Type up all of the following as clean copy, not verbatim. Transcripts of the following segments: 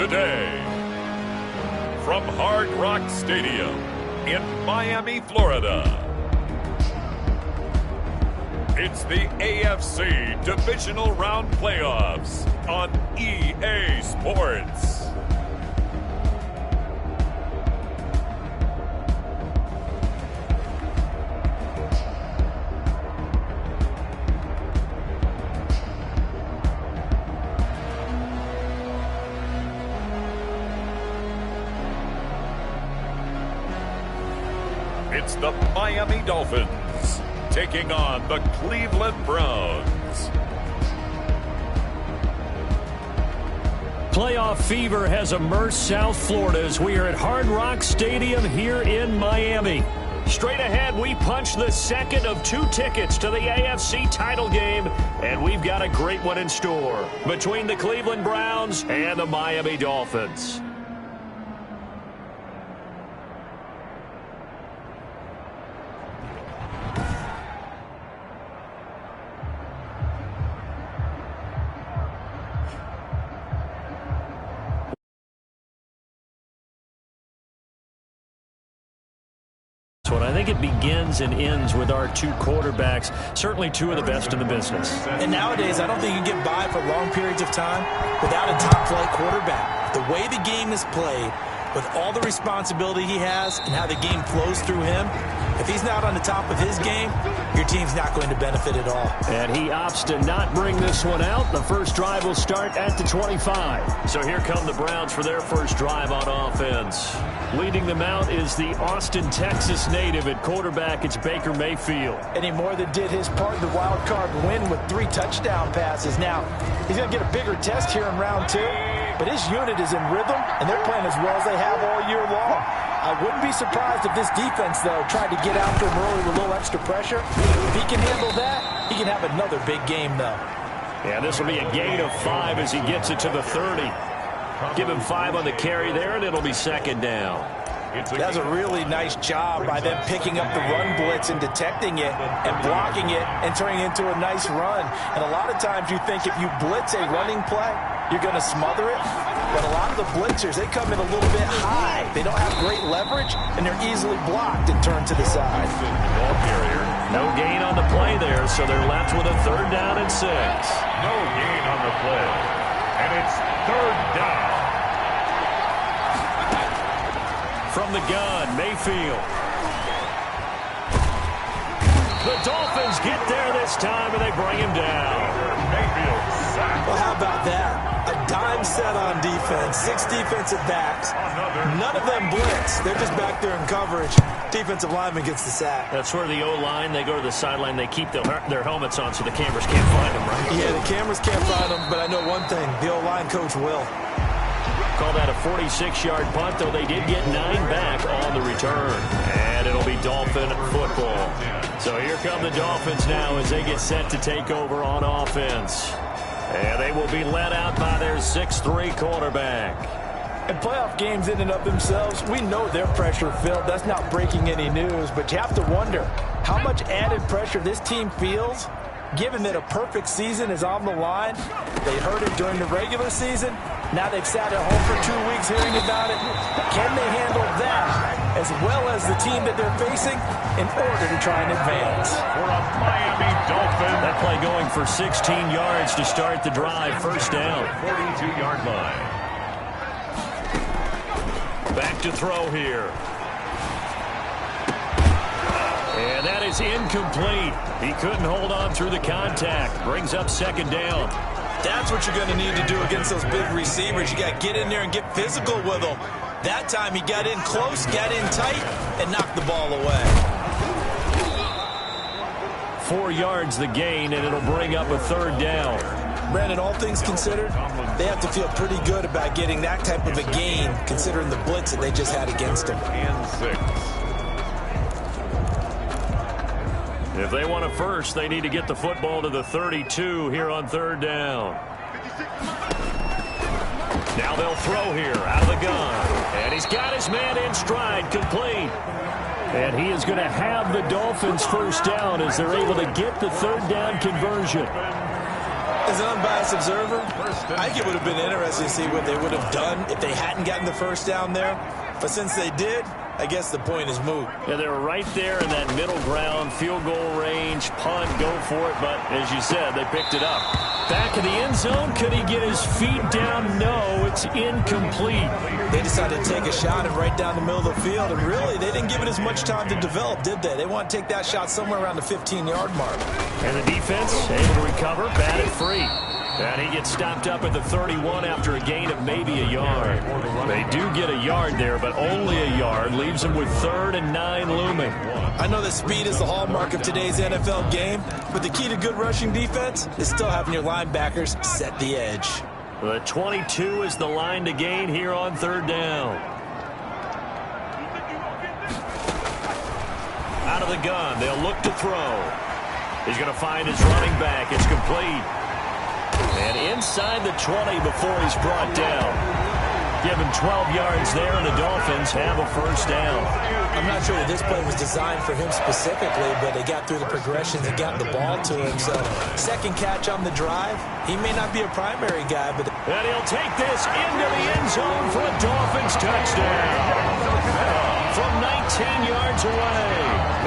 today, from Hard Rock Stadium in Miami, Florida, it's the AFC Divisional Round Playoffs on EA Sports. It's the Miami Dolphins taking on the Cleveland Browns. Playoff fever has immersed South Florida as we are at Hard Rock Stadium here in Miami. Straight ahead, we punch the second of 2 tickets to the AFC title game, and we've got a great one in store between the Cleveland Browns and the Miami Dolphins. I think it begins and ends with our 2 quarterbacks, certainly 2 of the best in the business. And nowadays, I don't think you get by for long periods of time without a top-flight quarterback. The way the game is played, with all the responsibility he has and how the game flows through him, if he's not on the top of his game, your team's not going to benefit at all. And he opts to not bring this one out. The first drive will start at the 25. So here come the Browns for their first drive on offense. Leading them out is the Austin, Texas native at quarterback. It's Baker Mayfield. And he more than did his part in the wild card win with 3 touchdown passes. Now, he's going to get a bigger test here in round 2, but his unit is in rhythm, and they're playing as well as they have all year long. I wouldn't be surprised if this defense, though, tried to get after him early with a little extra pressure. If he can handle that, he can have another big game, though. Yeah, this will be a gain of 5 as he gets it to the 30. Give him 5 on the carry there, and it'll be second down. That's a really nice job by them picking up the run blitz and detecting it and blocking it and turning it into a nice run. And a lot of times you think if you blitz a running play, you're going to smother it. But a lot of the blitzers, they come in a little bit high. They don't have great leverage, and they're easily blocked and turned to the side. Ball carrier. No gain on the play there, so they're left with a 3rd down and 6. No gain on the play. And it's 3rd down. From the gun, Mayfield. The Dolphins get there this time, and they bring him down. Mayfield sacked. Well, how about that? A dime set on defense, 6 defensive backs. None of them blitz. They're just back there in coverage. Defensive lineman gets the sack. That's where the O-line, they go to the sideline, they keep their helmets on so the cameras can't find them, right? Yeah, the cameras can't find them, but I know one thing. The O-line coach will. Call that a 46-yard punt, though they did get 9 back on the return. And it'll be Dolphin football. So here come the Dolphins now as they get set to take over on offense. And they will be led out by their 6'3" quarterback. And playoff games in and of themselves, we know they're pressure-filled. That's not breaking any news. But you have to wonder how much added pressure this team feels, given that a perfect season is on the line. They heard it during the regular season. Now they've sat at home for 2 weeks hearing about it. Can they handle that as well as the team that they're facing in order to try and advance? For a Miami Dolphin. That play going for 16 yards to start the drive. First down. 42-yard line. Back to throw here. And that is incomplete. He couldn't hold on through the contact. Brings up second down. That's what you're going to need to do against those big receivers. You got to get in there and get physical with them. That time he got in close, got in tight, and knocked the ball away. 4 yards the gain, and it'll bring up a 3rd down. Brandon, all things considered, they have to feel pretty good about getting that type of a gain, considering the blitz that they just had against them. And 6. If they want a first, they need to get the football to the 32 here on 3rd down. Now they'll throw here out of the gun. And he's got his man in stride, complete. And he is going to have the Dolphins first down as they're able to get the 3rd down conversion. As an unbiased observer, I think it would have been interesting to see what they would have done if they hadn't gotten the first down there. But since they did, I guess the point is moot. Yeah, they were right there in that middle ground, field goal range, punt, go for it. But as you said, they picked it up. Back in the end zone, could he get his feet down? No, it's incomplete. They decided to take a shot and right down the middle of the field. And really, they didn't give it as much time to develop, did they? They want to take that shot somewhere around the 15-yard mark. And the defense able to recover, batted free. And he gets stopped up at the 31 after a gain of maybe a yard. They do get a yard there, but only a yard. Leaves them with 3rd and 9 looming. I know that speed is the hallmark of today's NFL game, but the key to good rushing defense is still having your linebackers set the edge. The 22 is the line to gain here on 3rd down. Out of the gun, they'll look to throw. He's going to find his running back. It's complete. And inside the 20 before he's brought down. Give him 12 yards there, and the Dolphins have a first down. I'm not sure that this play was designed for him specifically, but they got through the progressions and got the ball to him. So, second catch on the drive. He may not be a primary guy, but... And he'll take this into the end zone for a Dolphins touchdown. From 19 yards away.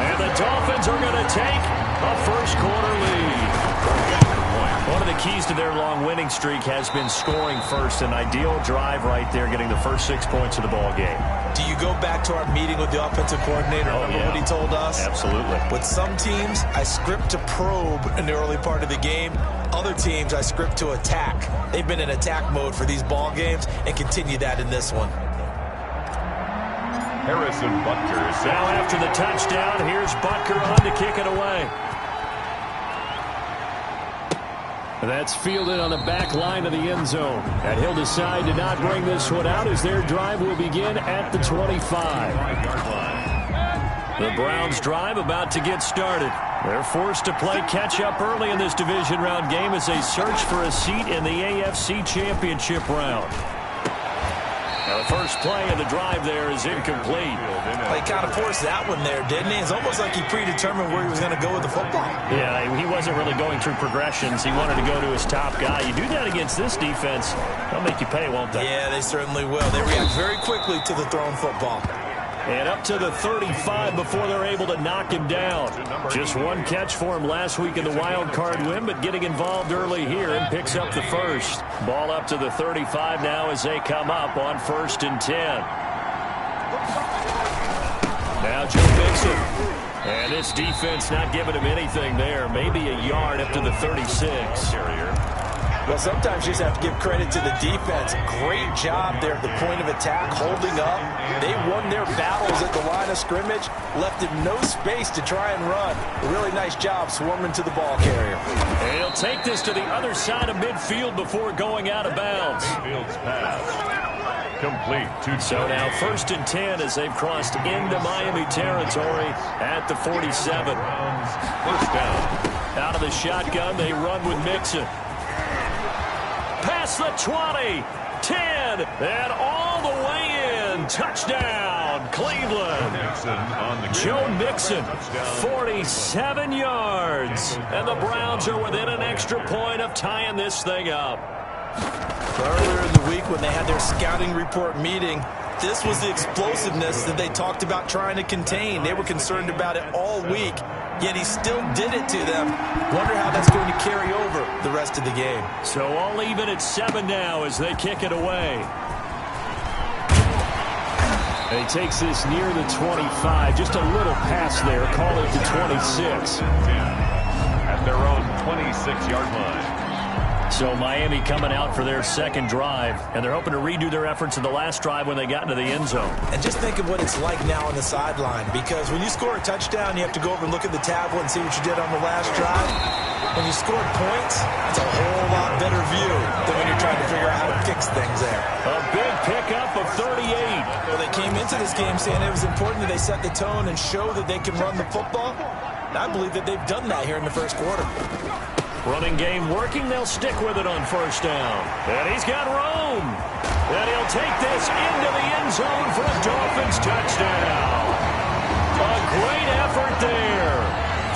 And the Dolphins are going to take a first-quarter lead. One of the keys to their long winning streak has been scoring first. An ideal drive right there, getting the first 6 points of the ball game. Do you go back to our meeting with the offensive coordinator? Remember what he told us? Absolutely. With some teams, I script to probe in the early part of the game. Other teams, I script to attack. They've been in attack mode for these ball games and continue that in this one. Harrison Butker is set. Now after the touchdown, here's Butker on to kick it away. That's fielded on the back line of the end zone. And he'll decide to not bring this one out as their drive will begin at the 25. The Browns' drive about to get started. They're forced to play catch-up early in this division round game as they search for a seat in the AFC Championship round. Now the first play of the drive there is incomplete. Well, he kind of forced that one there, didn't he? It's almost like he predetermined where he was going to go with the football. Yeah, he wasn't really going through progressions. He wanted to go to his top guy. You do that against this defense, they'll make you pay, won't they? Yeah, they certainly will. They react very quickly to the thrown football. And up to the 35 before they're able to knock him down. Just one catch for him last week in the wild card win, but getting involved early here and picks up the first. Ball up to the 35 now as they come up on 1st and 10. Now Joe Mixon. And this defense not giving him anything there. Maybe a yard up to the 36. Well, sometimes you just have to give credit to the defense. Great job there at the point of attack, holding up. They won their battles at the line of scrimmage, left him no space to try and run. A really nice job swarming to the ball carrier. And he'll take this to the other side of midfield before going out of bounds. Field's pass. Complete. So now 1st and 10 as they've crossed into Miami territory at the 47. First down. Out of the shotgun, they run with Mixon. Past the 20, 10, and all the way in. Touchdown, Cleveland. Joe Mixon, 47 yards. And the Browns are within an extra point of tying this thing up. Earlier in the week when they had their scouting report meeting, this was the explosiveness that they talked about trying to contain. They were concerned about it all week, yet he still did it to them. Wonder how that's going to carry over the rest of the game. So all even at 7 now as they kick it away. And he takes this near the 25. Just a little pass there. Call it the 26. At their own 26-yard line. So Miami coming out for their second drive, and they're hoping to redo their efforts in the last drive when they got into the end zone. And just think of what it's like now on the sideline, because when you score a touchdown, you have to go over and look at the tablet and see what you did on the last drive. When you scored points, it's a whole lot better view than when you're trying to figure out how to fix things there. A big pickup of 38. Well, they came into this game saying it was important that they set the tone and show that they can run the football. And I believe that they've done that here in the first quarter. Running game working, they'll stick with it on 1st down. And he's got room. And he'll take this into the end zone for a Dolphins touchdown. A great effort there.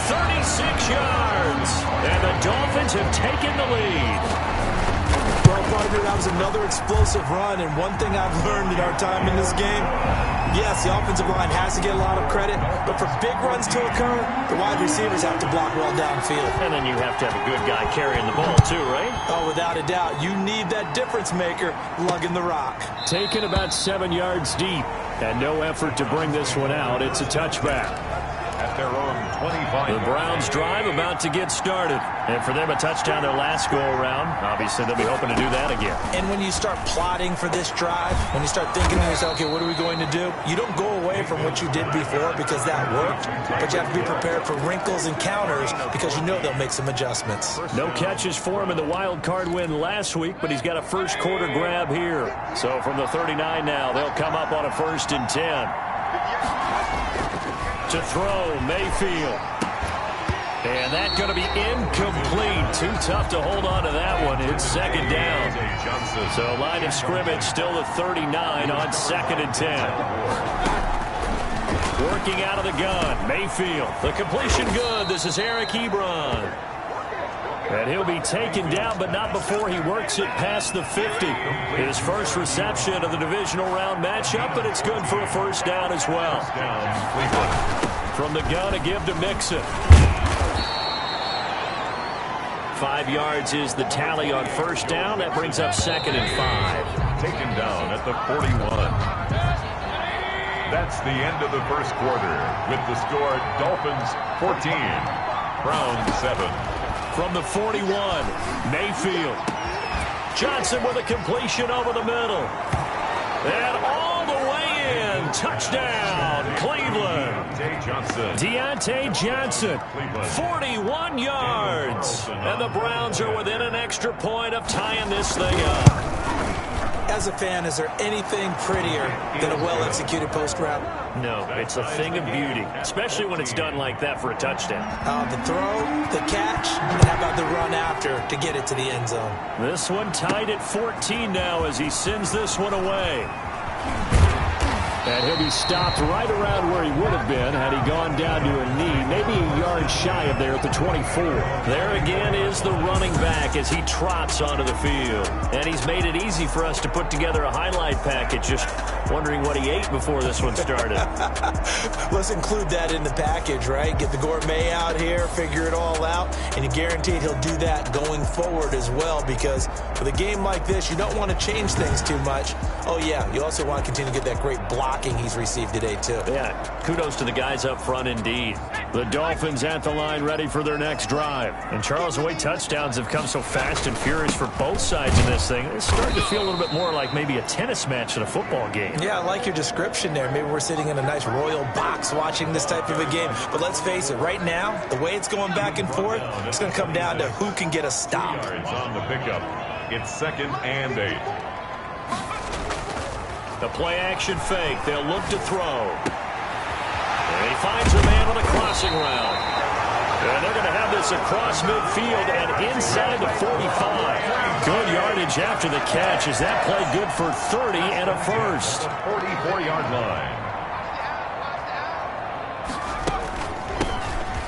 36 yards. And the Dolphins have taken the lead. Well, partner, that was another explosive run, and one thing I've learned in our time in this game, yes, the offensive line has to get a lot of credit, but for big runs to occur, the wide receivers have to block well downfield. And then you have to have a good guy carrying the ball too, right? Oh, without a doubt. You need that difference maker lugging the rock. Taken about 7 yards deep, and no effort to bring this one out. It's a touchback. At their own 25. The Browns drive about to get started. And for them, a touchdown their last go-around. Obviously, they'll be hoping to do that again. And when you start plotting for this drive, when you start thinking to yourself, okay, what are we going to do? You don't go away from what you did before because that worked, but you have to be prepared for wrinkles and counters because you know they'll make some adjustments. No catches for him in the wild card win last week, but he's got a first quarter grab here. So from the 39 now, they'll come up on a 1st and 10. To throw, Mayfield. And that's going to be incomplete. Too tough to hold on to that one. It's 2nd down. So line of scrimmage still the 39 on 2nd and 10. Working out of the gun, Mayfield. The completion good. This is Eric Ebron. And he'll be taken down, but not before he works it past the 50. His first reception of the divisional round matchup, but it's good for a 1st down as well. From the gun, a give to Mixon. 5 yards is the tally on 1st down. That brings up 2nd and 5. Taken down at the 41. That's the end of the first quarter with the score Dolphins 14, Browns 7. From the 41, Mayfield. Johnson with a completion over the middle. And all the way in. Touchdown, Cleveland. Deontay Johnson, 41 yards. And the Browns are within an extra point of tying this thing up. As a fan, is there anything prettier than a well-executed post route? No, it's a thing of beauty, especially when it's done like that for a touchdown. The throw, the catch, and how about the run after to get it to the end zone? This one tied at 14 now as he sends this one away. And he'll be stopped right around where he would have been had he gone down to a knee, maybe a yard shy of there at the 24. There again is the running back as he trots onto the field. And he's made it easy for us to put together a highlight package, just wondering what he ate before this one started. Let's include that in the package, right? Get the gourmet out here, figure it all out, and you guaranteed he'll do that going forward as well, because with a game like this, you don't want to change things too much. Oh, yeah, you also want to continue to get that great blocking he's received today, too. Yeah, kudos to the guys up front indeed. The Dolphins at the line ready for their next drive. And Charles, the way touchdowns have come so fast and furious for both sides of this thing, it's starting to feel a little bit more like maybe a tennis match than a football game. Yeah, I like your description there. Maybe we're sitting in a nice royal box watching this type of a game. But let's face it, right now, the way it's going back and forth, it's going to come down to who can get a stop. On the pickup, it's 2nd and 8. The play-action fake. They'll look to throw. And he finds a man on a crossing route. And they're going to have this across midfield and inside the 45. Good yardage after the catch. Is that play good for 30 and a 1st? 44-yard line.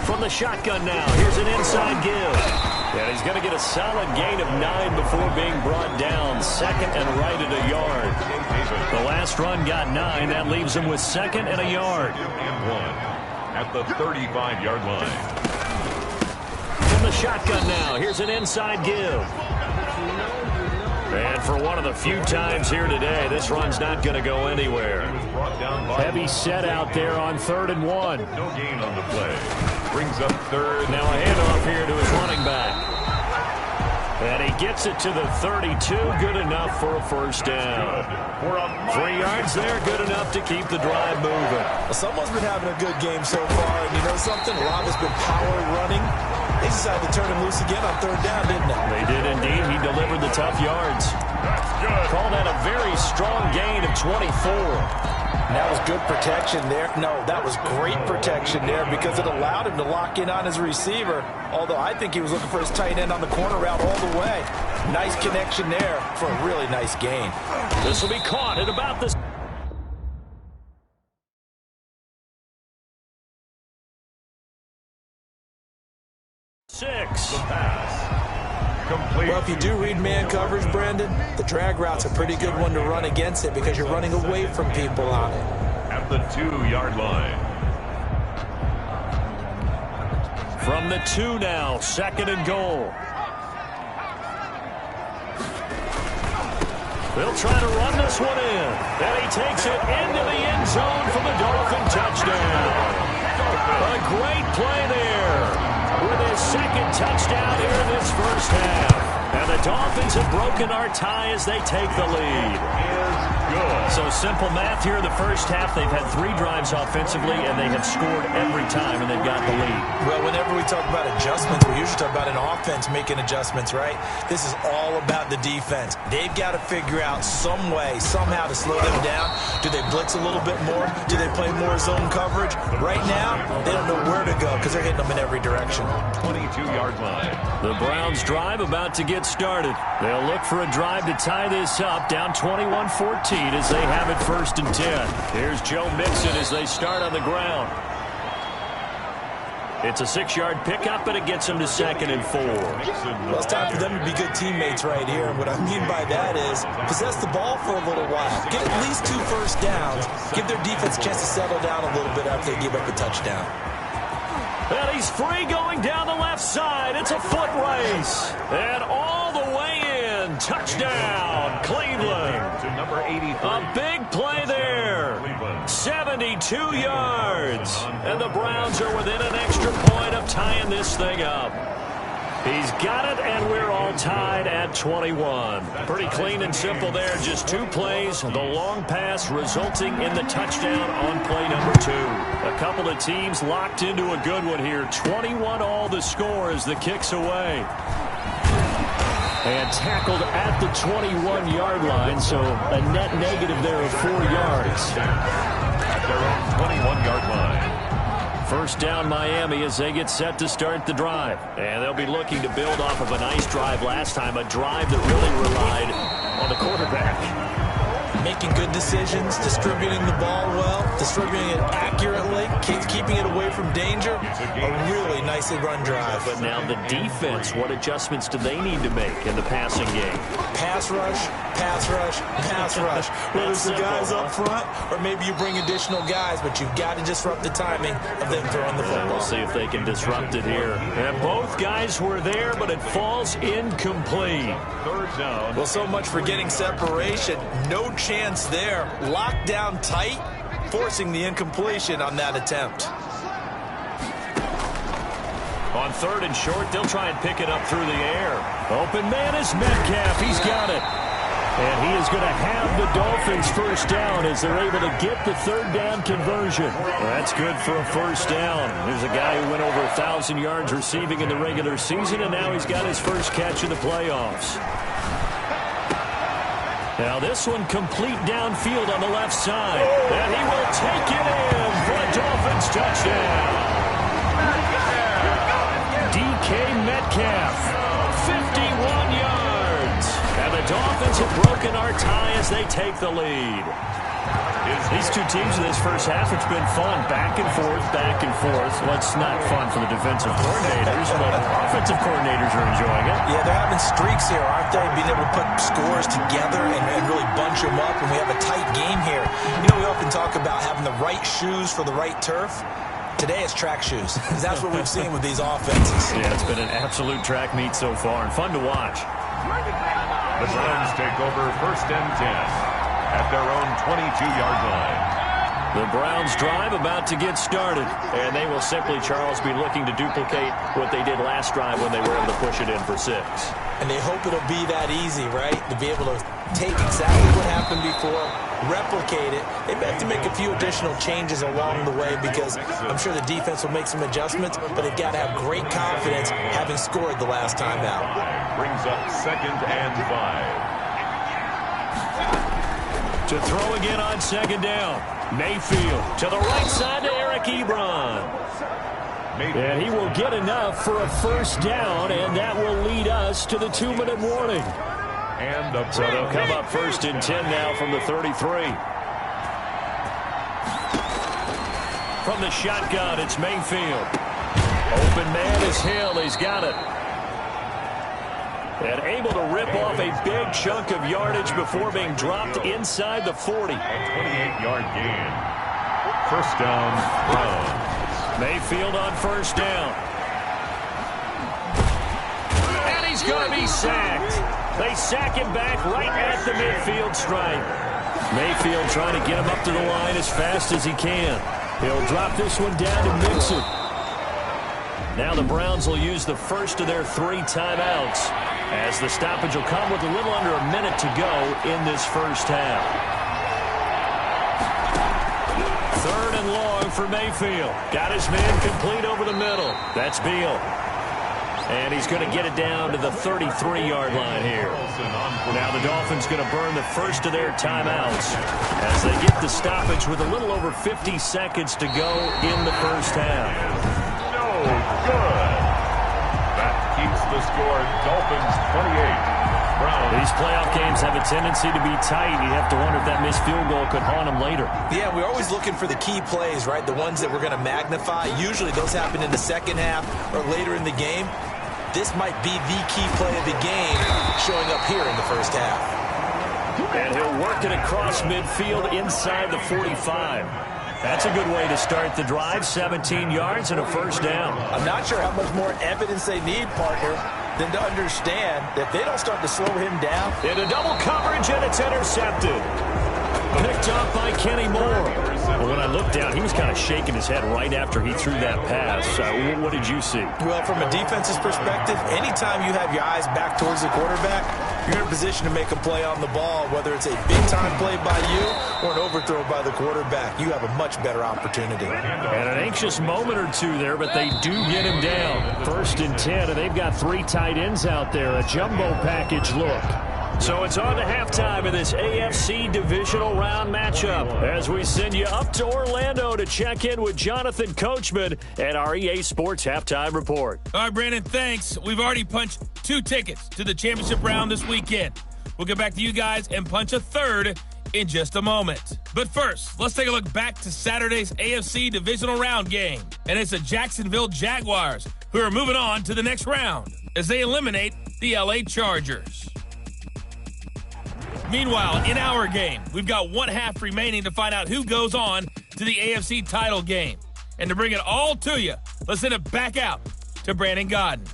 From the shotgun now. Here's an inside give. And he's going to get a solid gain of 9 before being brought down. 2nd and right at a yard. The last run got 9. That leaves him with 2nd and a yard. And 1 at the 35-yard line. From the shotgun now. Here's an inside give. And for one of the few times here today, this run's not going to go anywhere. Heavy set out there on 3rd and 1. No gain on the play. Brings up 3rd. Now a handoff here to his running back. And he gets it to the 32. Good enough for a 1st down. 3 yards there. Good enough to keep the drive moving. Well, someone's been having a good game so far. And you know something? A lot has been power running. They decided to turn him loose again on 3rd down, didn't they? They did indeed. He delivered the tough yards. Call that a very strong gain of 24. And that was good protection there. No, that was great protection there because it allowed him to lock in on his receiver, although I think he was looking for his tight end on the corner route all the way. Nice connection there for a really nice gain. This will be caught at about the Brendan, the drag route's a pretty good one to run against it because you're running away from people on it. At the 2-yard line. From the 2 now, 2nd and goal. They'll try to run this one in. And he takes it into the end zone for the Dolphin touchdown. A great play there with his 2nd touchdown here in this first half. And the Dolphins have broken our tie as they take the lead. So simple math here in the first half. They've had 3 drives offensively, and they have scored every time, and they've got the lead. Well, whenever we talk about adjustments, we usually talk about an offense making adjustments, right? This is all about the defense. They've got to figure out some way, somehow to slow them down. Do they blitz a little bit more? Do they play more zone coverage? Right now, they don't know where to go because they're hitting them in every direction. 22-yard line. The Browns drive about to get started. They'll look for a drive to tie this up, down 21-14 as they have it 1st and 10. Here's Joe Mixon as they start on the ground. It's a 6-yard pickup, and it gets them to 2nd and 4. Well, it's time for them to be good teammates right here. And what I mean by that is possess the ball for a little while. Get at least 2 first downs. Give their defense a chance to settle down a little bit after they give up a touchdown. And he's free going down the left side. It's a foot race. And all the way in. Touchdown, Cleveland. To number 83. A big play there. 72 yards. And the Browns are within an extra point of tying this thing up. He's got it, and we're all tied at 21. Pretty clean and simple there. Just 2 plays. The long pass resulting in the touchdown on play number 2. A couple of teams locked into a good one here. 21 all the score as the kick's away. And tackled at the 21-yard line, so a net negative there of 4 yards. At their own 21-yard line. First down Miami as they get set to start the drive. And they'll be looking to build off of a nice drive last time, a drive that really relied on the quarterback. Making good decisions, distributing the ball well, distributing it accurately, keeping it away from danger. A really nicely run drive. But now the defense, what adjustments do they need to make in the passing game? Pass rush, pass rush, pass rush. Whether it's the guys up front or maybe you bring additional guys, but you've got to disrupt the timing of them throwing the football. We'll see if they can disrupt it here. And both guys were there, but it falls incomplete. 3rd down. Well, so much for getting separation. No chance there. Locked down tight, forcing the incompletion on that attempt. On 3rd and short, they'll try and pick it up through the air. Open man is Metcalf. He's got it. And he is going to have the Dolphins first down as they're able to get the 3rd down conversion. Well, that's good for a first down. There's a guy who went over 1,000 yards receiving in the regular season, and now he's got his first catch in the playoffs. Now this one complete downfield on the left side. And he will take it in for a Dolphins touchdown. DK Metcalf, 51 yards. And the Dolphins have broken our tie as they take the lead. These 2 teams in this first half, it's been fun. Back and forth, back and forth. Well, it's not fun for the defensive coordinators, but offensive coordinators are enjoying it. Yeah, they're having streaks here, aren't they? Being able to put scores together and really bunch them up, and we have a tight game here. You know, we often talk about having the right shoes for the right turf. Today it's track shoes. That's what we've seen with these offenses. Yeah, it's been an absolute track meet so far, and fun to watch. The Browns take over 1st and 10 at their own 22-yard line. The Browns drive about to get started, and they will simply, Charles, be looking to duplicate what they did last drive when they were able to push it in for 6. And they hope it'll be that easy, right? To be able to take exactly what happened before, replicate it. They may have to make a few additional changes along the way because I'm sure the defense will make some adjustments, but they've got to have great confidence having scored the last time out. Brings up 2nd and 5. To throw again on 2nd down. Mayfield to the right side to Eric Ebron. And he will get enough for a first down, and that will lead us to the 2-minute warning. And so they'll come up 1st and 10 now from the 33. From the shotgun, it's Mayfield. Open man is Hill. He's got it. And able to rip off a big chunk of yardage before being dropped inside the 40. A 28-yard gain. First down, Browns. Mayfield on first down. And he's going to be sacked. They sack him back right at the midfield stripe. Mayfield trying to get him up to the line as fast as he can. He'll drop this one down to Mixon. Now the Browns will use the first of their 3 timeouts, as the stoppage will come with a little under a minute to go in this first half. 3rd and long for Mayfield. Got his man complete over the middle. That's Beal. And he's going to get it down to the 33-yard line here. Now the Dolphins going to burn the first of their timeouts as they get the stoppage with a little over 50 seconds to go in the first half. No good. That keeps the score. Dolphins 28. Browns. These playoff games have a tendency to be tight. You have to wonder if that missed field goal could haunt them later. Yeah, we're always looking for the key plays, right? The ones that we're going to magnify. Usually those happen in the second half or later in the game. This might be the key play of the game showing up here in the first half. And he'll work it across midfield inside the 45. That's a good way to start the drive. 17 yards and a first down. I'm not sure how much more evidence they need, partner, than to understand that they don't start to slow him down. Into double coverage, and it's intercepted. Picked up by Kenny Moore. Well, when I looked down, he was kind of shaking his head right after he threw that pass. What did you see? Well, from a defense's perspective, anytime you have your eyes back towards the quarterback, you're in a position to make a play on the ball, whether it's a big-time play by you or an overthrow by the quarterback. You have a much better opportunity. And an anxious moment or two there, but they do get him down. 1st and 10, and they've got 3 tight ends out there. A jumbo package look. So it's on to halftime of this AFC divisional round matchup as we send you up to Orlando to check in with Jonathan Coachman at our EA Sports Halftime Report. All right, Brandon, thanks. We've already punched 2 tickets to the championship round this weekend. We'll get back to you guys and punch a 3rd in just a moment. But first, let's take a look back to Saturday's AFC divisional round game. And it's the Jacksonville Jaguars who are moving on to the next round as they eliminate the LA Chargers. Meanwhile, in our game, we've got 1 half remaining to find out who goes on to the AFC title game. And to bring it all to you, let's send it back out to Brandon Godden.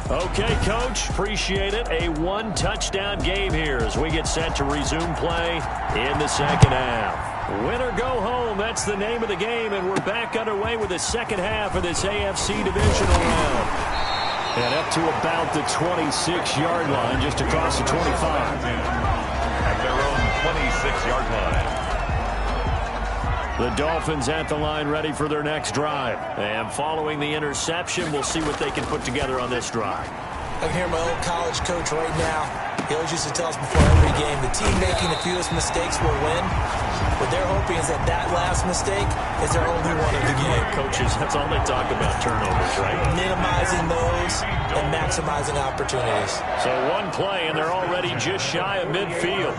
Okay, Coach, appreciate it. A 1-touchdown game here as we get set to resume play in the second half. Win or go home, that's the name of the game, and we're back underway with the second half of this AFC divisional round. And up to about the 26-yard line, just across the 25. At their own 26-yard line. The Dolphins at the line ready for their next drive. And following the interception, we'll see what they can put together on this drive. I can hear my old college coach right now. He always used to tell us before every game, the team making the fewest mistakes will win. What they're hoping is that that last mistake is their only one of the game. Coaches, that's all they talk about, turnovers, right? Minimizing those and maximizing opportunities. So 1 play, and they're already just shy of midfield.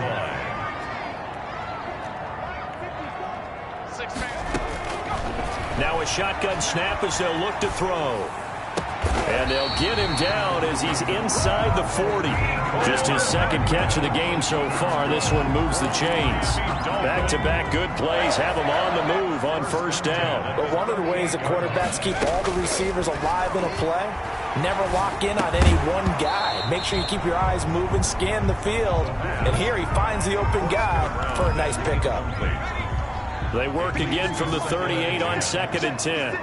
Now a shotgun snap as they'll look to throw. And they'll get him down as he's inside the 40. Just his 2nd catch of the game so far. This one moves the chains. Back-to-back good plays have him on the move on first down. But one of the ways the quarterbacks keep all the receivers alive in a play, never lock in on any one guy. Make sure you keep your eyes moving, scan the field. And here he finds the open guy for a nice pickup. They work again from the 38 on 2nd and 10.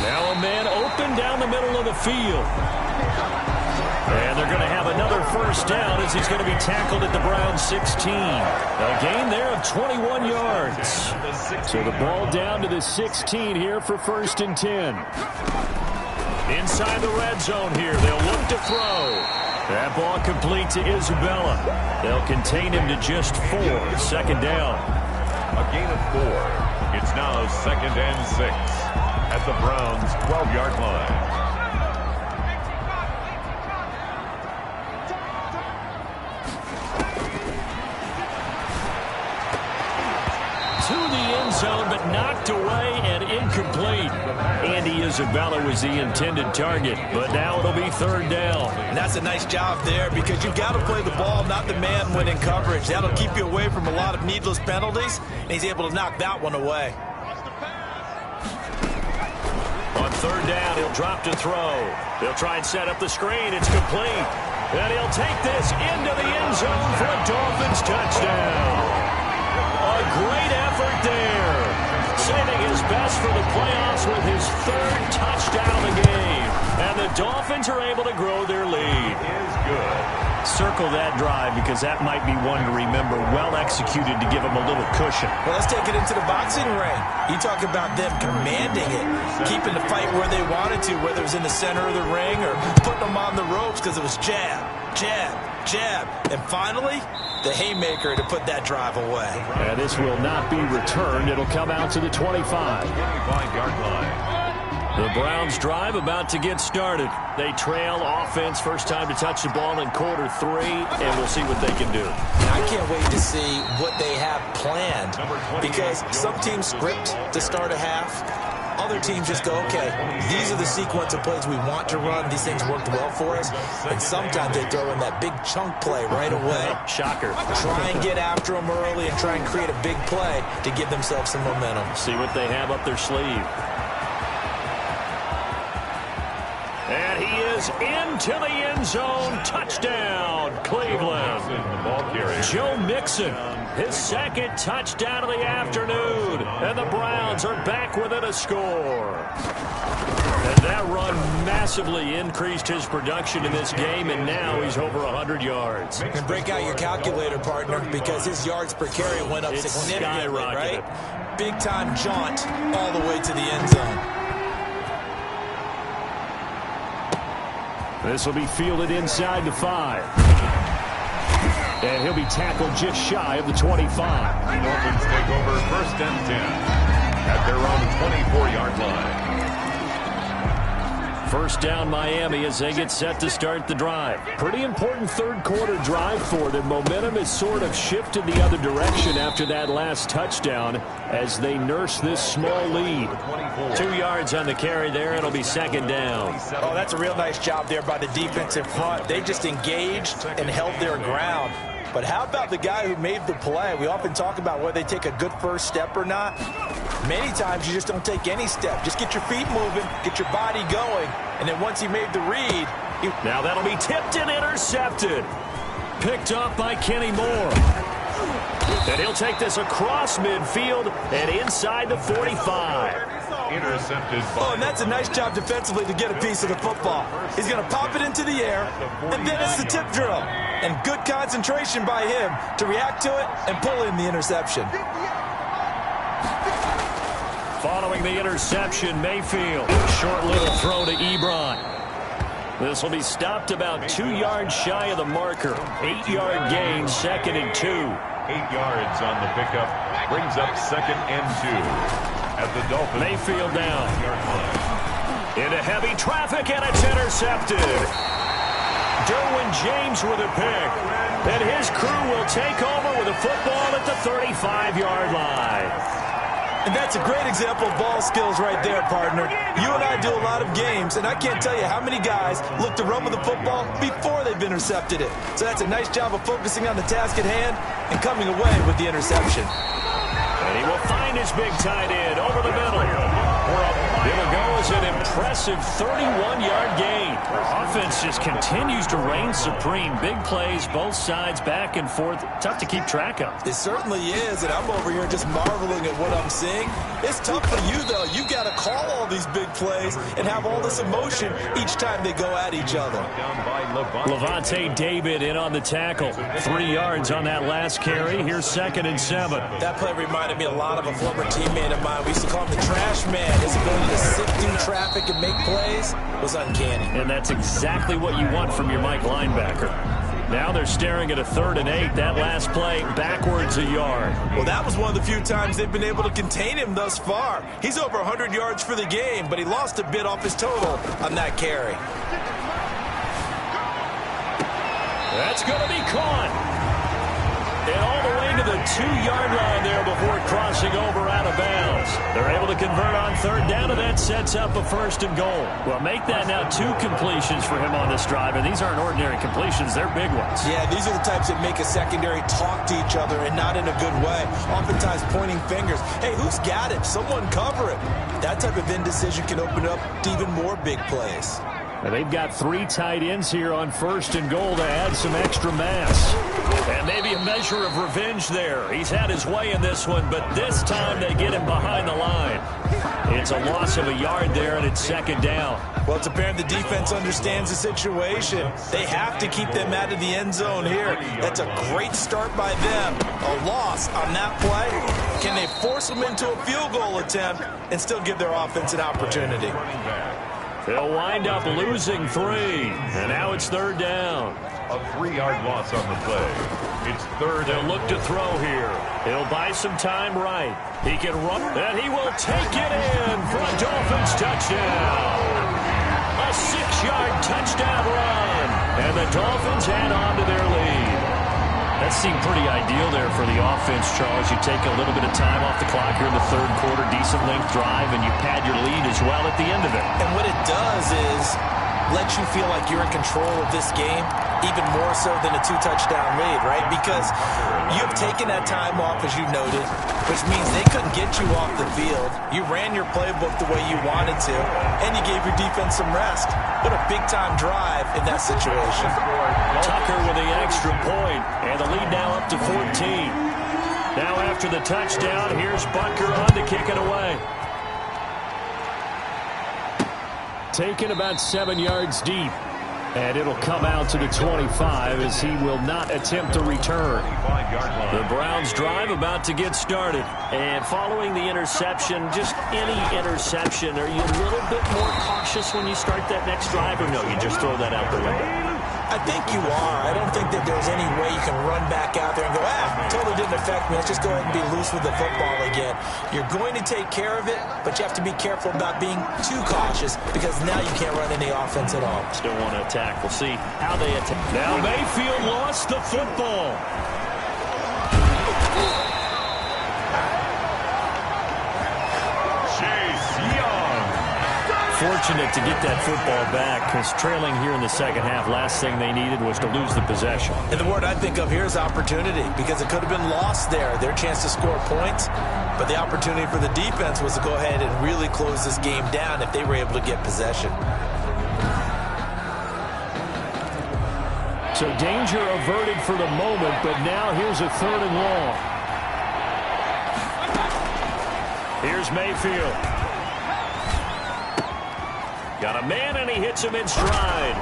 Now a man open down the middle of the field. And they're going to have another first down as he's going to be tackled at the Browns 16. A gain there of 21 yards. So the ball down to the 16 here for 1st and 10. Inside the red zone here. They'll look to throw. That ball complete to Isabella. They'll contain him to just 4. 2nd down. A gain of 4. It's now 2nd and 6 at the Browns' 12-yard line. to the end zone, but knocked away and incomplete. Andy Isabella was the intended target, but now it'll be third down. And that's a nice job there because you've got to play the ball, not the man when in coverage. That'll keep you away from a lot of needless penalties, and he's able to knock that one away. On third down, he'll drop to throw. They'll try and set up the screen. It's complete. And he'll take this into the end zone for a Dolphins touchdown. A great effort there. Saving his best for the playoffs with his third touchdown of the game. And the Dolphins are able to grow their lead. Is good. Circle that drive because that might be one to remember. Well executed to give him a little cushion. Well, let's take it into the boxing ring. You talk about them commanding it, keeping the fight where they wanted to, whether it was in the center of the ring or putting them on the ropes because it was jab, jab, jab. And finally, the haymaker to put that drive away. And this will not be returned. It'll come out to the 25. 25-yard line. The Browns drive about to get started. They trail offense first time to touch the ball in quarter 3, and we'll see what they can do. I can't wait to see what they have planned because some teams script to start a half. Other teams just go, okay, these are the sequence of plays we want to run. These things worked well for us. And sometimes they throw in that big chunk play right away. Shocker. Try and get after them early and try and create a big play to give themselves some momentum. See what they have up their sleeve. And he is into the end zone. Touchdown, Cleveland. The ball carrier. Joe Mixon, his second touchdown of the afternoon. And the Browns are back within a score. And that run massively increased his production in this game, and now he's over 100 yards. And break out your calculator, partner, because his yards per carry went up It's significantly, skyrocketed. right? Big-time jaunt all the way to the end zone. This will be fielded inside the 5. And he'll be tackled just shy of the 25. Dolphins take over first and 10 at their own 24-yard line. First down Miami as they get set to start the drive. Pretty important third quarter drive for them. Momentum has sort of shifted the other direction after that last touchdown as they nurse this small lead. 2 yards on the carry there. It'll be second down. Oh, that's a real nice job there by the defense in front. They just engaged and held their ground. But how about the guy who made the play? We often talk about whether they take a good first step or not. Many times you just don't take any step. Just get your feet moving, get your body going, and then once he made the read... Now that'll be tipped and intercepted. Picked up by Kenny Moore. And he'll take this across midfield and inside the 45. Intercepted by... Oh, and that's a nice job defensively to get a piece of the football. He's going to pop it into the air, and then it's the tip drill. And good concentration by him to react to it and pull in the interception. Following the interception, Mayfield. Short little throw to Ebron. This will be stopped about 2 yards shy of the marker. 8-yard gain, second and 2. 8 yards on the pickup. Brings up second and 2. At the Dolphins. Mayfield down. Into heavy traffic, and it's intercepted. Derwin James with a pick. And his crew will take over with a football at the 35-yard line. And that's a great example of ball skills right there, partner. You and I do a lot of games, and I can't tell you how many guys look to run with the football before they've intercepted it. So that's a nice job of focusing on the task at hand and coming away with the interception. And he will find his big tight end over the middle. It'll go as an impressive 31-yard gain. Offense just continues to reign supreme. Big plays, both sides, back and forth. Tough to keep track of. It certainly is, and I'm over here just marveling at what I'm seeing. It's tough for you, though. You got to call all these big plays and have all this emotion each time they go at each other. Levante David in on the tackle. 3 yards on that last carry. Here's second and 7. That play reminded me a lot of a former teammate of mine. We used to call him the trash man. His ability to sit through traffic and make plays was uncanny. And that's exactly what you want from your Mike linebacker. Now they're staring at a 3rd and 8. That last play backwards a yard. Well, that was one of the few times they've been able to contain him thus far. He's over 100 yards for the game, but he lost a bit off his total on that carry. That's going to be caught. And all the way to the 2-yard line there before crossing over out of bounds. They're able to convert on third down, and that sets up a 1st and goal. Well, make that now 2 completions for him on this drive, and these aren't ordinary completions. They're big ones. Yeah, these are the types that make a secondary talk to each other and not in a good way. Oftentimes pointing fingers. Hey, who's got it? Someone cover it. That type of indecision can open up to even more big plays. And they've got 3 tight ends here on 1st and goal to add some extra mass. And maybe a measure of revenge there. He's had his way in this one, but this time they get him behind the line. It's a loss of a yard there, and it's 2nd down. Well, it's apparent the defense understands the situation. They have to keep them out of the end zone here. That's a great start by them. A loss on that play. Can they force them into a field goal attempt and still give their offense an opportunity? They'll wind up losing 3, and now it's 3rd down. A 3-yard loss on the play. It's 3rd. They'll look to throw here. He'll buy some time right. He can run, and he will take it in for a Dolphins touchdown. A 6-yard touchdown run, and the Dolphins add on to their lead. That seemed pretty ideal there for the offense, Charles. You take a little bit of time off the clock here in the 3rd quarter, decent length drive, and you pad your lead as well at the end of it. And what it does is let you feel like you're in control of this game, even more so than a 2-touchdown lead, right? Because you've taken that time off, as you noted, which means they couldn't get you off the field. You ran your playbook the way you wanted to, and you gave your defense some rest. What a big-time drive in that situation. Tucker with the extra point, and the lead now up to 14. Now after the touchdown, here's Butker on to kick it away. Taken about 7 yards deep. And it'll come out to the 25 as he will not attempt to return. The Browns drive about to get started. And following the interception, just any interception, are you a little bit more cautious when you start that next drive, or no, you just throw that out the window? I think you are. I don't think that there's any way you can run back out there and go, totally didn't affect me. Let's just go ahead and be loose with the football again. You're going to take care of it, but you have to be careful about being too cautious because now you can't run any offense at all. Still want to attack. We'll see how they attack. Now Mayfield lost the football. Fortunate to get that football back because trailing here in the 2nd half, last thing they needed was to lose the possession. And the word I think of here is opportunity because it could have been lost there, their chance to score points. But the opportunity for the defense was to go ahead and really close this game down if they were able to get possession. So danger averted for the moment, but now here's a 3rd and long. Here's Mayfield. Got a man, and he hits him in stride.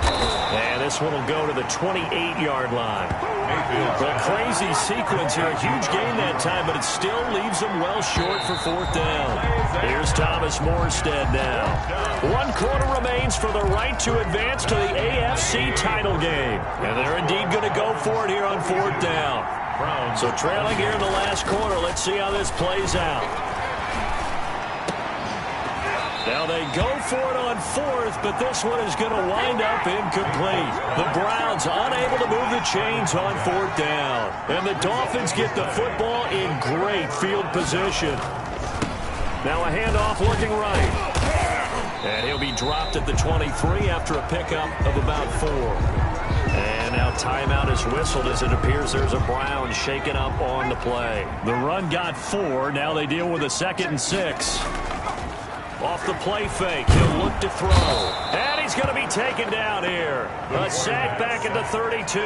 And this one will go to the 28-yard line. A crazy sequence here. A huge gain that time, but it still leaves them well short for 4th down. Here's Thomas Morstead now. 1 quarter remains for the right to advance to the AFC title game. And they're indeed going to go for it here on 4th down. So trailing here in the last quarter. Let's see how this plays out. Now they go for it on 4th, but this one is going to wind up incomplete. The Browns unable to move the chains on 4th down. And the Dolphins get the football in great field position. Now a handoff looking right. And he'll be dropped at the 23 after a pickup of about 4. And now timeout is whistled as it appears there's a Brown shaken up on the play. The run got 4. Now they deal with a 2nd and 6. Off the play fake, he'll look to throw. And he's going to be taken down here. A sack back at the 32.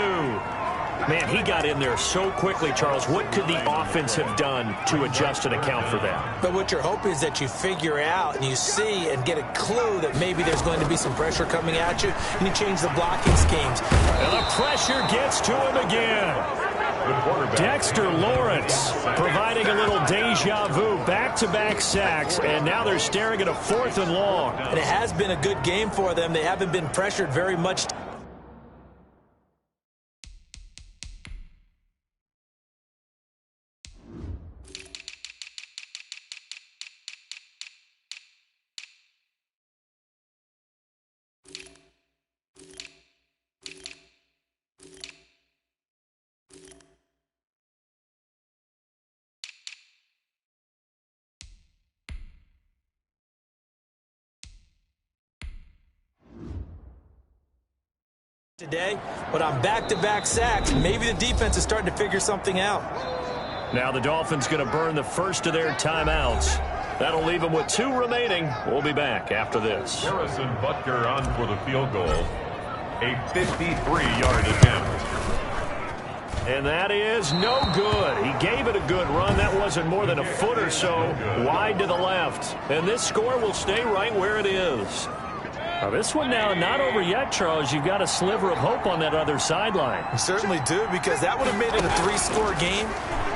Man, he got in there so quickly, Charles. What could the offense have done to adjust and account for that? But what you're hoping is that you figure out and you see and get a clue that maybe there's going to be some pressure coming at you, and you change the blocking schemes. And the pressure gets to him again. Dexter Lawrence providing a little deja vu, back-to-back sacks, and now they're staring at a 4th and long. And it has been a good game for them. They haven't been pressured very much. today, but on back-to-back sacks, maybe the defense is starting to figure something out. Now the Dolphins going to burn the first of their timeouts. That'll leave them with 2 remaining. We'll be back after this. Harrison Butker on for the field goal. A 53-yard attempt. And that is no good. He gave it a good run. That wasn't more than a foot or so wide to the left. And this score will stay right where it is. Now this one now not over yet, Charles. You've got a sliver of hope on that other sideline. You certainly do, because that would have made it a 3-score game,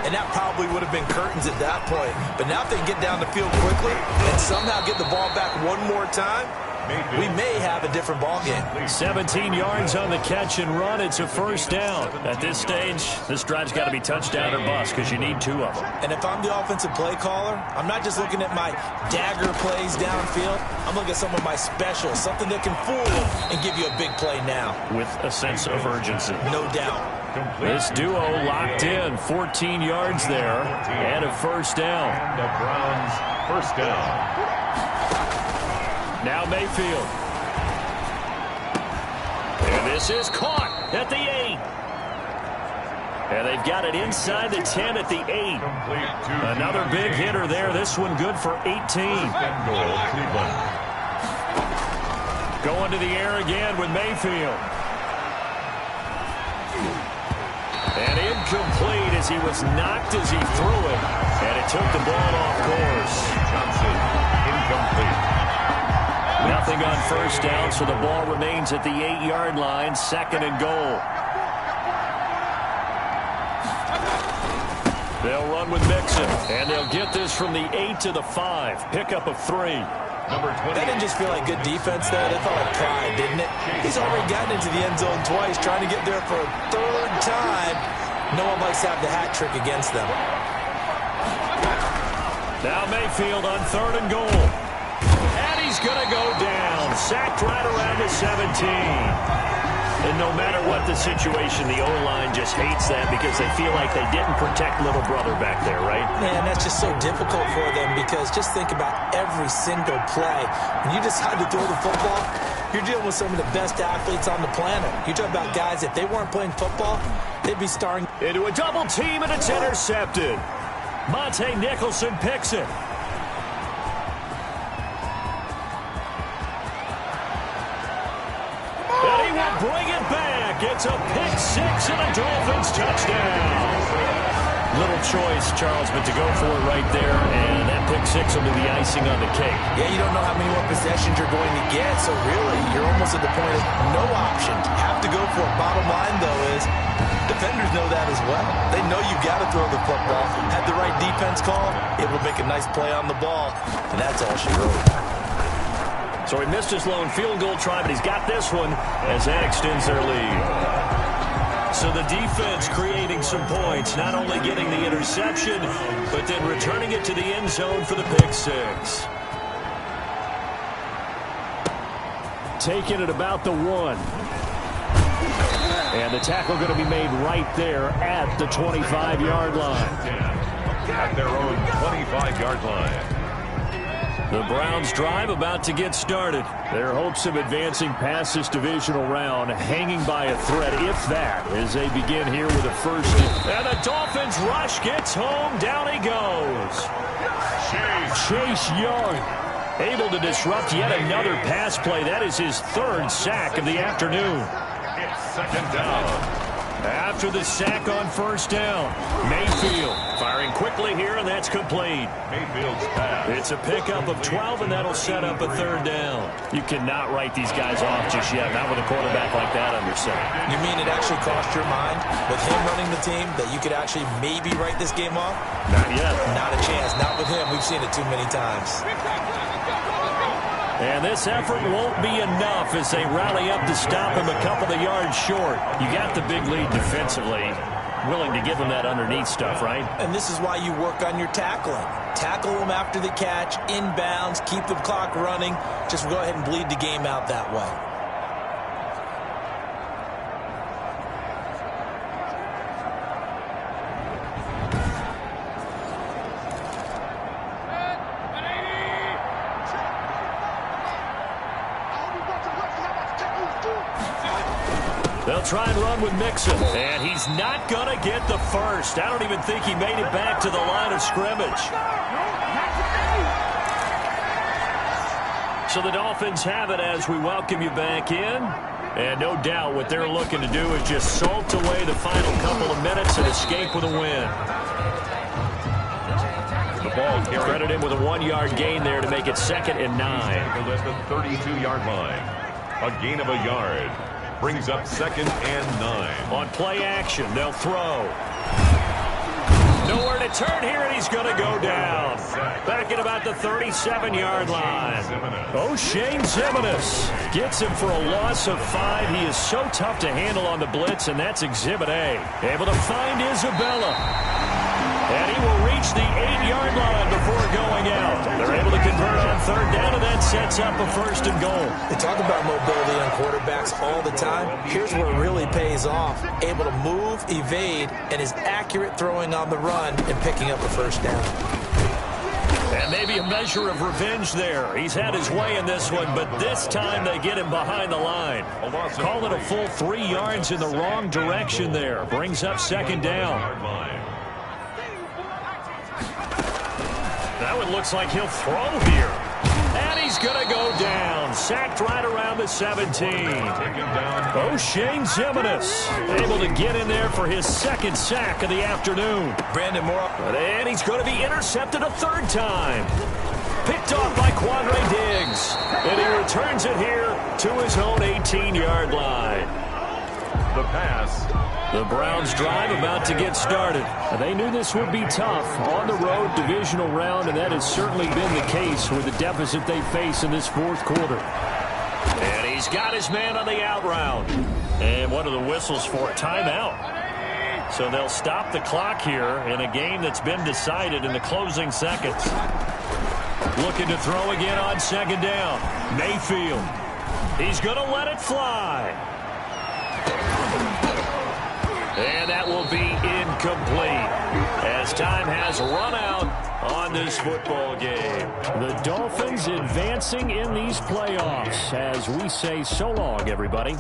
and that probably would have been curtains at that point. But now if they get down the field quickly and somehow get the ball back one more time, we may have a different ball game. 17 yards on the catch and run. It's a first down. At this stage, this drive's got to be touchdown or bust because you need 2 of them. And if I'm the offensive play caller, I'm not just looking at my dagger plays downfield. I'm looking at some of my specials, something that can fool them and give you a big play now. With a sense of urgency. No doubt. This duo locked in. 14 yards there and a first down. And the Browns first down. Now Mayfield. And this is caught at the 8. And they've got it inside the 10 at the 8. Another big hitter there. This one good for 18. Goal, Cleveland. Going to the air again with Mayfield. And incomplete as he was knocked as he threw it. And it took the ball off course. Johnson, incomplete. Nothing on first down, so the ball remains at the 8-yard line, 2nd and goal. They'll run with Mixon, and they'll get this from the 8 to the 5. Pickup of 3. Number 20. That didn't just feel like good defense there. That felt like pride, didn't it? He's already gotten into the end zone twice, trying to get there for a 3rd time. No one likes to have the hat trick against them. Now Mayfield on 3rd and goal. And he's going to go down. Sacked right around the 17. And no matter what the situation, the O-line just hates that because they feel like they didn't protect little brother back there, right? Man, that's just so difficult for them because just think about every single play. When you decide to throw the football, you're dealing with some of the best athletes on the planet. You talk about guys, if they weren't playing football, they'd be starring. Into a double team, and it's intercepted. Monte Nicholson picks it. And he will bring it back. It's a pick-6 and a Dolphins touchdown. Little choice, Charles, but to go for it right there, and that pick-6 will be the icing on the cake. Yeah, you don't know how many more possessions you're going to get, so really, you're almost at the point of no option. Have to go for it. Bottom line, though, is defenders know that as well. They know you've got to throw the football. Had the right defense call, it will make a nice play on the ball, and that's all she wrote. So he missed his lone field goal try, but he's got this one as that extends their lead. So the defense creating some points, not only getting the interception, but then returning it to the end zone for the pick-6. Taking it about the 1. And the tackle going to be made right there at the 25-yard line. At their own 25-yard line. The Browns drive about to get started. Their hopes of advancing past this divisional round hanging by a thread, if that, as they begin here with a first. And the Dolphins rush gets home. Down he goes. Chase Young able to disrupt yet another pass play. That is his 3rd sack of the afternoon. It's 2nd down. After the sack on first down, Mayfield firing quickly here, and that's complete. Mayfield's pass. It's a pickup of 12, and that'll set up a 3rd down. You cannot write these guys off just yet, not with a quarterback like that under center. You mean it actually crossed your mind with him running the team that you could actually maybe write this game off? Not yet. Not a chance. Not with him. We've seen it too many times. And this effort won't be enough as they rally up to stop him a couple of yards short. You got the big lead defensively. Willing to give him that underneath stuff, right? And this is why you work on your tackling. Tackle them after the catch, inbounds, keep the clock running. Just go ahead and bleed the game out that way. They'll try and run with Mixon. And he's not going to get the first. I don't even think he made it back to the line of scrimmage. So the Dolphins have it as we welcome you back in. And no doubt what they're looking to do is just salt away the final couple of minutes and escape with a win. The ball carried. Credit him with a 1-yard gain there to make it 2nd and 9. At the 32-yard line. A gain of a yard. Brings up 2nd and 9. On play action, they'll throw. Nowhere to turn here, and he's going to go down. Back at about the 37-yard line. O'Shane Zimenez gets him for a loss of 5. He is so tough to handle on the blitz, and that's Exhibit A. Able to find Isabella. And he will reach the 8-yard line before going out. They're able to convert on 3rd down, and that sets up a 1st and goal. They talk about mobility on quarterbacks all the time. Here's where it really pays off. Able to move, evade, and is accurate throwing on the run and picking up a 1st down. And maybe a measure of revenge there. He's had his way in this one, but this time they get him behind the line. Call it a full 3 yards in the wrong direction there. Brings up 2nd down. That one looks like he'll throw here. And he's going to go down. Sacked right around the 17. O'Shane Zimenez able to get in there for his 2nd sack of the afternoon. Brandon Moore. And he's going to be intercepted a 3rd time. Picked off by Quandre Diggs. And he returns it here to his own 18-yard line. The pass. The Browns drive about to get started. They knew this would be tough on the road divisional round, and that has certainly been the case with the deficit they face in this 4th quarter. And he's got his man on the out route. And what are the whistles for? Timeout. So they'll stop the clock here in a game that's been decided in the closing seconds. Looking to throw again on 2nd down. Mayfield. He's going to let it fly. And that will be incomplete as time has run out on this football game. The Dolphins advancing in these playoffs as we say so long, everybody.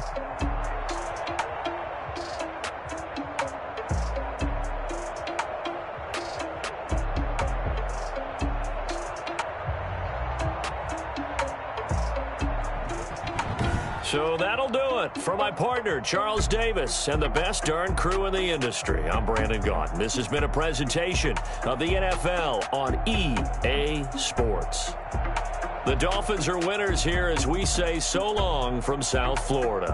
So that'll do it for my partner, Charles Davis, and the best darn crew in the industry. I'm Brandon Gaudin. This has been a presentation of the NFL on EA Sports. The Dolphins are winners here as we say so long from South Florida.